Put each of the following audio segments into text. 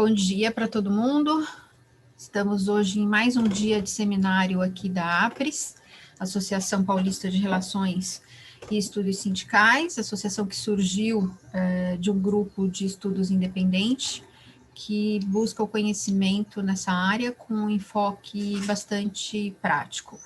Bom dia para todo mundo. Estamos hoje em mais um dia de seminário aqui da APRES, Associação Paulista de Relações e Estudos Sindicais, associação que surgiu de um grupo de estudos independente que busca o conhecimento nessa área com um enfoque bastante prático.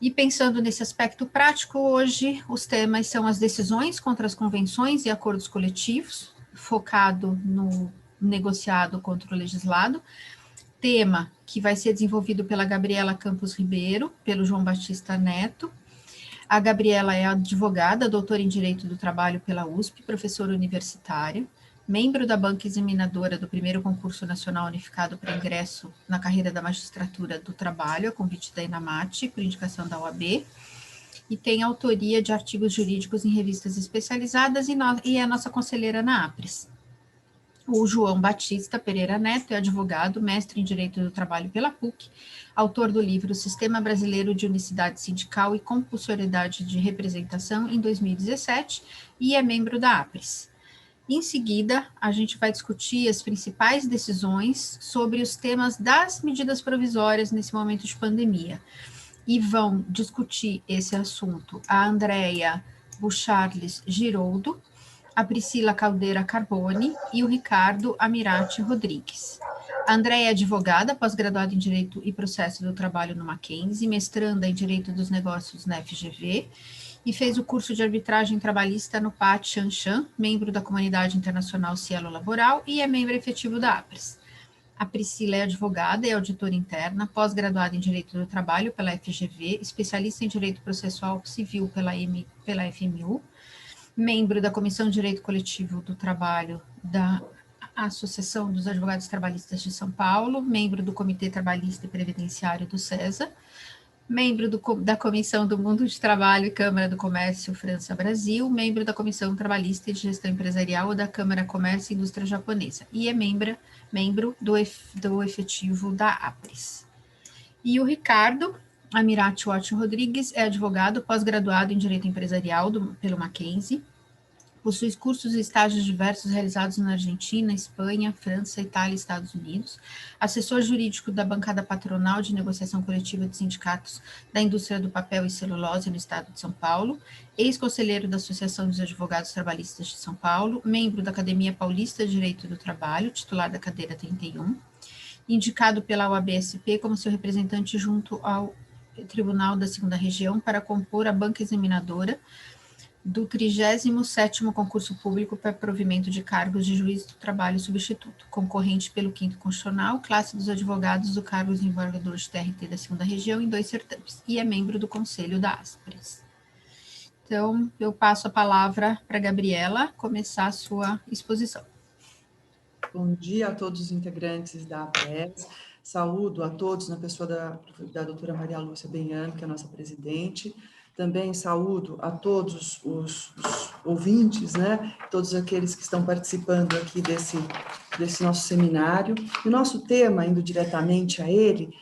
E pensando nesse aspecto prático, hoje os temas são as decisões contra as convenções e acordos coletivos, focado no negociado contra o legislado, tema que vai ser desenvolvido pela Gabriela Campos Ribeiro, pelo João Batista Neto. A Gabriela é advogada, doutora em Direito do Trabalho pela USP, professora universitária, membro da banca examinadora do primeiro concurso nacional unificado para ingresso na carreira da magistratura do trabalho, a convite da Inamate, por indicação da OAB, e tem autoria de artigos jurídicos em revistas especializadas e é nossa conselheira na APRES. O João Batista Pereira Neto é advogado, mestre em Direito do Trabalho pela PUC, autor do livro Sistema Brasileiro de Unicidade Sindical e Compulsoriedade de Representação, em 2017, e é membro da APRES. Em seguida, a gente vai discutir as principais decisões sobre os temas das medidas provisórias nesse momento de pandemia. E vão discutir esse assunto a Andréia Bucharles Giroldo, a Priscila Caldeira Carboni e o Ricardo Amirati Rodrigues. A Andréia é advogada, pós-graduada em Direito e Processo do Trabalho no Mackenzie, mestranda em Direito dos Negócios na FGV, e fez o curso de arbitragem trabalhista no PAT Xanxan, membro da Comunidade Internacional Cielo Laboral e é membro efetivo da APRES. A Priscila é advogada e auditora interna, pós-graduada em Direito do Trabalho pela FGV, especialista em Direito Processual Civil pela FMU, membro da Comissão de Direito Coletivo do Trabalho da Associação dos Advogados Trabalhistas de São Paulo, membro do Comitê Trabalhista e Previdenciário do CESA, membro da Comissão do Mundo de Trabalho e Câmara do Comércio França-Brasil, membro da Comissão Trabalhista e de Gestão Empresarial da Câmara Comércio e Indústria Japonesa, e é membro do efetivo da APRES. E o Ricardo Amirati Rodrigues é advogado, pós-graduado em Direito Empresarial pelo Mackenzie, possui cursos e estágios diversos realizados na Argentina, Espanha, França, Itália e Estados Unidos, assessor jurídico da bancada patronal de negociação coletiva de sindicatos da indústria do papel e celulose no estado de São Paulo, ex-conselheiro da Associação dos Advogados Trabalhistas de São Paulo, membro da Academia Paulista de Direito do Trabalho, titular da cadeira 31, indicado pela OAB-SP como seu representante junto ao Tribunal da Segunda Região para compor a banca examinadora do 37º concurso público para provimento de cargos de juiz do trabalho substituto, concorrente pelo 5º Constitucional, classe dos advogados do cargo de desembargador de TRT da Segunda Região em 2 certames, e é membro do Conselho da ASPRES. Então, eu passo a palavra para a Gabriela começar a sua exposição. Bom dia a todos os integrantes da APRES. Saúdo a todos na pessoa da doutora Maria Lúcia Benhame, que é a nossa presidente. Também saúdo a todos os ouvintes, né? Todos aqueles que estão participando aqui desse nosso seminário. E o nosso tema, indo diretamente a ele,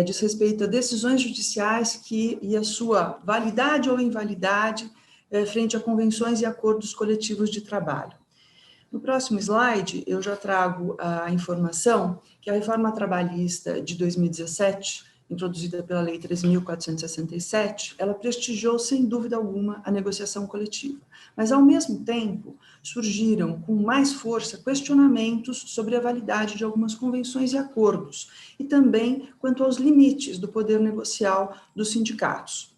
diz respeito a decisões judiciais e a sua validade ou invalidade frente a convenções e acordos coletivos de trabalho. No próximo slide, eu já trago a informação que a reforma trabalhista de 2017, introduzida pela Lei 3.467, ela prestigiou, sem dúvida alguma, a negociação coletiva. Mas, ao mesmo tempo, surgiram com mais força questionamentos sobre a validade de algumas convenções e acordos, e também quanto aos limites do poder negocial dos sindicatos.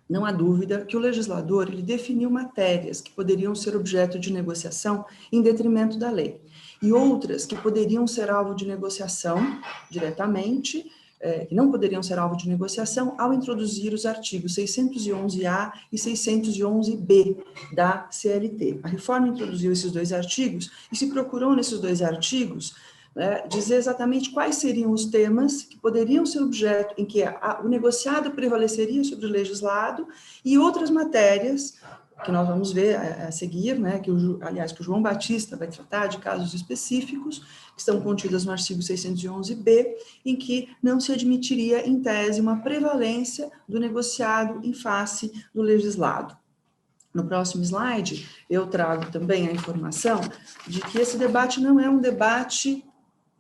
Não há dúvida que o legislador ele definiu matérias que poderiam ser objeto de negociação em detrimento da lei, e outras que poderiam ser alvo de negociação diretamente, que não poderiam ser alvo de negociação ao introduzir os artigos 611-A e 611-B da CLT. A reforma introduziu esses 2 artigos e se procurou nesses 2 artigos dizer exatamente quais seriam os temas que poderiam ser objeto em que o negociado prevaleceria sobre o legislado e outras matérias que nós vamos ver a seguir, né, que o João Batista vai tratar de casos específicos que estão contidos no artigo 611-B, em que não se admitiria, em tese, uma prevalência do negociado em face do legislado. No próximo slide, eu trago também a informação de que esse debate não é um debate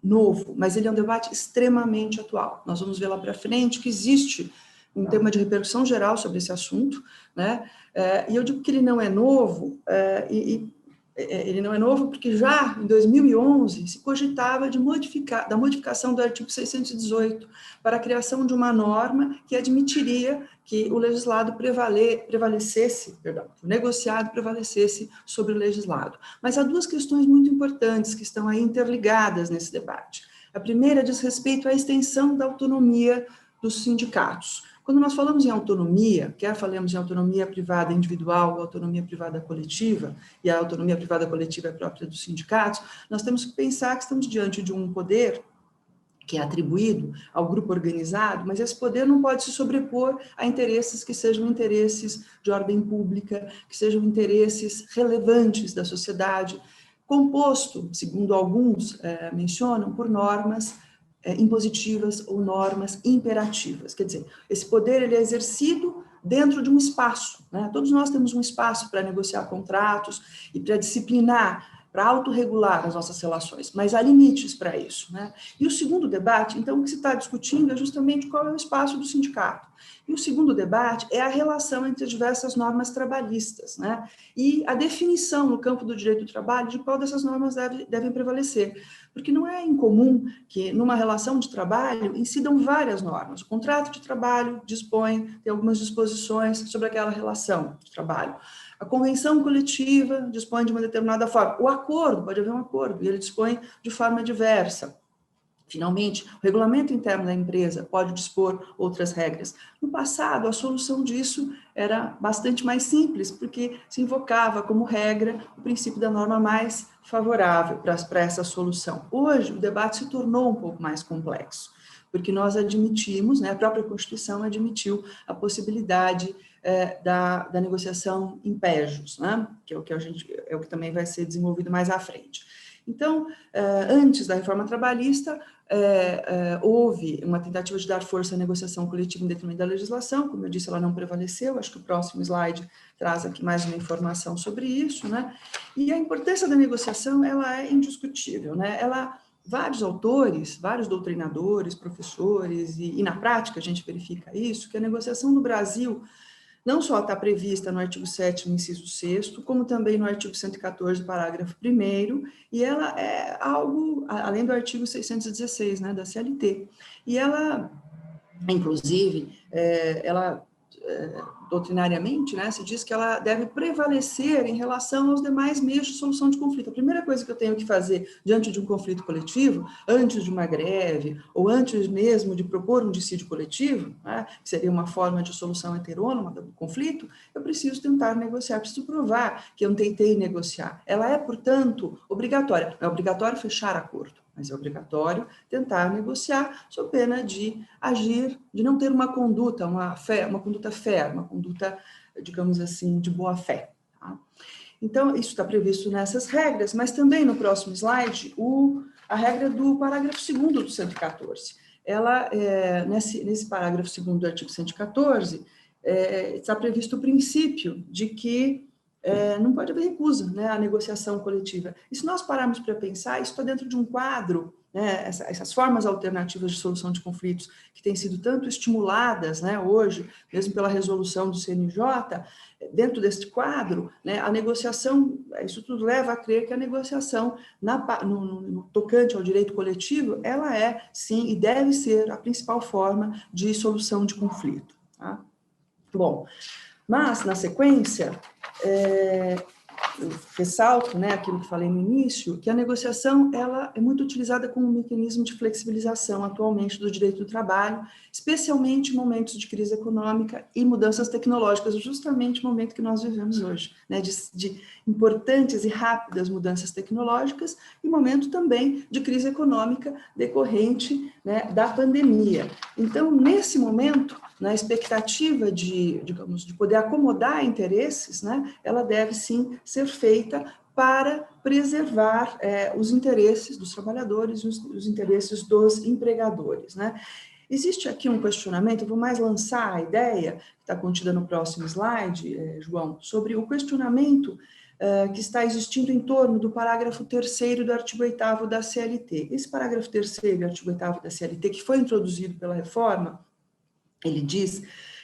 novo, mas ele é um debate extremamente atual. Nós vamos ver lá para frente que existe um tema de repercussão geral sobre esse assunto, né? E eu digo que ele não é novo, ele não é novo porque já em 2011 se cogitava da modificação do artigo 618 para a criação de uma norma que admitiria que o legislado o negociado prevalecesse sobre o legislado. Mas há duas questões muito importantes que estão aí interligadas nesse debate. A primeira diz respeito à extensão da autonomia dos sindicatos. Quando nós falamos em autonomia, quer falemos em autonomia privada individual ou autonomia privada coletiva, e a autonomia privada coletiva é própria dos sindicatos, nós temos que pensar que estamos diante de um poder que é atribuído ao grupo organizado, mas esse poder não pode se sobrepor a interesses que sejam interesses de ordem pública, que sejam interesses relevantes da sociedade, composto, segundo alguns mencionam, por normas impositivas ou normas imperativas. Quer dizer, esse poder ele é exercido dentro de um espaço, né? Todos nós temos um espaço para negociar contratos e para disciplinar, para autorregular as nossas relações, mas há limites para isso, né? E o segundo debate, então, o que se está discutindo é justamente qual é o espaço do sindicato. E o segundo debate é a relação entre as diversas normas trabalhistas, né? E a definição no campo do direito do trabalho de qual dessas normas devem prevalecer. Porque não é incomum que numa relação de trabalho incidam várias normas. O contrato de trabalho tem algumas disposições sobre aquela relação de trabalho. A convenção coletiva dispõe de uma determinada forma. O acordo, pode haver um acordo, e ele dispõe de forma diversa. Finalmente, o regulamento interno da empresa pode dispor outras regras. No passado, a solução disso era bastante mais simples, porque se invocava como regra o princípio da norma mais favorável para essa solução. Hoje, o debate se tornou um pouco mais complexo, porque nós admitimos, né, a própria Constituição admitiu a possibilidade da negociação em PEJOS, né, que é o que também vai ser desenvolvido mais à frente. Então, antes da reforma trabalhista, houve uma tentativa de dar força à negociação coletiva em detrimento da legislação, como eu disse, ela não prevaleceu, acho que o próximo slide traz aqui mais uma informação sobre isso, né? E a importância da negociação, ela é indiscutível, né? Vários autores, vários doutrinadores, professores, e na prática a gente verifica isso, que a negociação no Brasil não só está prevista no artigo 7º, inciso 6º, como também no artigo 114, parágrafo 1º, e ela é algo, além do artigo 616, né, da CLT. E ela, inclusive, doutrinariamente, né, se diz que ela deve prevalecer em relação aos demais meios de solução de conflito. A primeira coisa que eu tenho que fazer diante de um conflito coletivo, antes de uma greve, ou antes mesmo de propor um dissídio coletivo, né, que seria uma forma de solução heterônoma do conflito, eu preciso tentar negociar, preciso provar que eu tentei negociar. Ela é, portanto, obrigatória. Não é obrigatório fechar acordo, mas é obrigatório tentar negociar, sob pena de agir, de não ter uma conduta, uma conduta fair, uma conduta, digamos assim, de boa fé. Tá? Então, isso está previsto nessas regras, mas também no próximo slide, a regra do parágrafo 2º do 114. Ela, nesse parágrafo 2º do artigo 114, está previsto o princípio de que não pode haver recusa, né, à negociação coletiva. E se nós pararmos para pensar, isso está dentro de um quadro, né, essas formas alternativas de solução de conflitos que têm sido tanto estimuladas, né, hoje, mesmo pela resolução do CNJ, dentro deste quadro, né, a negociação, isso tudo leva a crer que a negociação no tocante ao direito coletivo, ela é, sim, e deve ser a principal forma de solução de conflito. Tá? Bom, mas, na sequência, eu ressalto, né, aquilo que falei no início, que a negociação ela é muito utilizada como um mecanismo de flexibilização atualmente do direito do trabalho, especialmente em momentos de crise econômica e mudanças tecnológicas, justamente no momento que nós vivemos hoje, né, de importantes e rápidas mudanças tecnológicas e momento também de crise econômica decorrente, né, da pandemia. Então, nesse momento, na expectativa de poder acomodar interesses, né, ela deve sim ser feita para preservar os interesses dos trabalhadores, os interesses dos empregadores, né. Existe aqui um questionamento, eu vou mais lançar a ideia, que está contida no próximo slide, João, sobre o questionamento que está existindo em torno do parágrafo 3º do artigo 8º da CLT. Esse parágrafo 3º do artigo 8º da CLT, que foi introduzido pela reforma,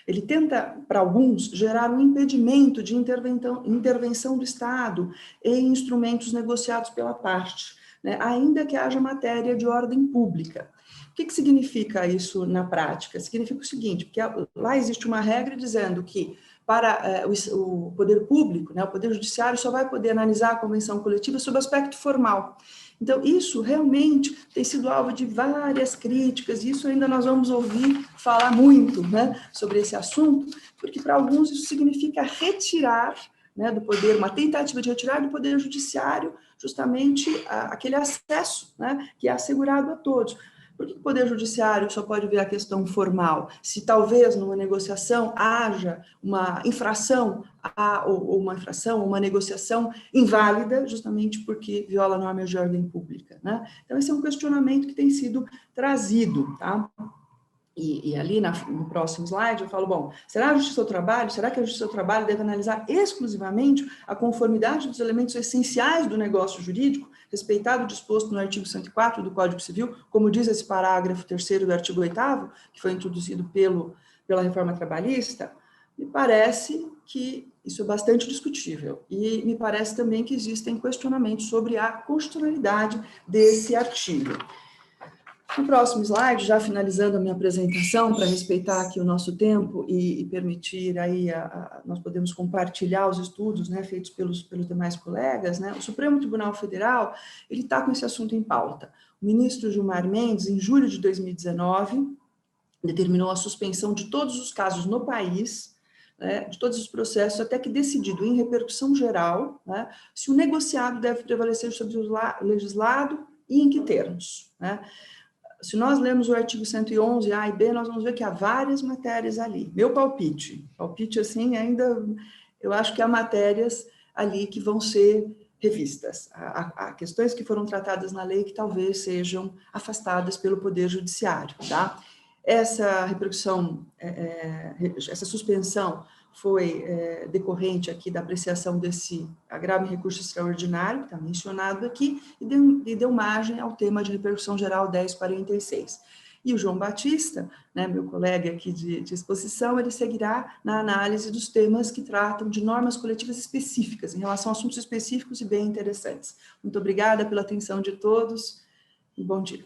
ele tenta, para alguns, gerar um impedimento de intervenção do Estado em instrumentos negociados pela parte, né, ainda que haja matéria de ordem pública. O que significa isso na prática? Significa o seguinte, porque lá existe uma regra dizendo que para o poder público, né, o poder judiciário só vai poder analisar a convenção coletiva sob aspecto formal. Então, isso realmente tem sido alvo de várias críticas, e isso ainda nós vamos ouvir falar muito, né, sobre esse assunto, porque para alguns isso significa retirar, né, do poder, uma tentativa de retirar do poder judiciário justamente aquele acesso, né, que é assegurado a todos. Por que o Poder Judiciário só pode ver a questão formal? Se talvez numa negociação haja uma infração, ou uma negociação inválida, justamente porque viola normas de ordem pública, né? Então, esse é um questionamento que tem sido trazido, tá? E ali no próximo slide eu falo, bom, será a Justiça do Trabalho? Será que a Justiça do Trabalho deve analisar exclusivamente a conformidade dos elementos essenciais do negócio jurídico, respeitado o disposto no artigo 104 do Código Civil, como diz esse parágrafo 3º do artigo 8º, que foi introduzido pela reforma trabalhista? Me parece que isso é bastante discutível. E me parece também que existem questionamentos sobre a constitucionalidade desse artigo. No próximo slide, já finalizando a minha apresentação, para respeitar aqui o nosso tempo e permitir aí, nós podemos compartilhar os estudos, né, feitos pelos demais colegas, né, o Supremo Tribunal Federal, ele está com esse assunto em pauta. O ministro Gilmar Mendes, em julho de 2019, determinou a suspensão de todos os casos no país, né, de todos os processos, até que decidido em repercussão geral, né, se o negociado deve prevalecer sobre o legislado e em que termos, né. Se nós lemos o artigo 111, A e B, nós vamos ver que há várias matérias ali. Meu palpite assim, ainda, eu acho que há matérias ali que vão ser revistas. Há questões que foram tratadas na lei que talvez sejam afastadas pelo Poder Judiciário, tá? Essa repercussão, essa suspensão foi decorrente aqui da apreciação desse agravo em recurso extraordinário, que está mencionado aqui, e deu margem ao tema de repercussão geral 1046. E o João Batista, né, meu colega aqui de exposição, ele seguirá na análise dos temas que tratam de normas coletivas específicas, em relação a assuntos específicos e bem interessantes. Muito obrigada pela atenção de todos e bom dia.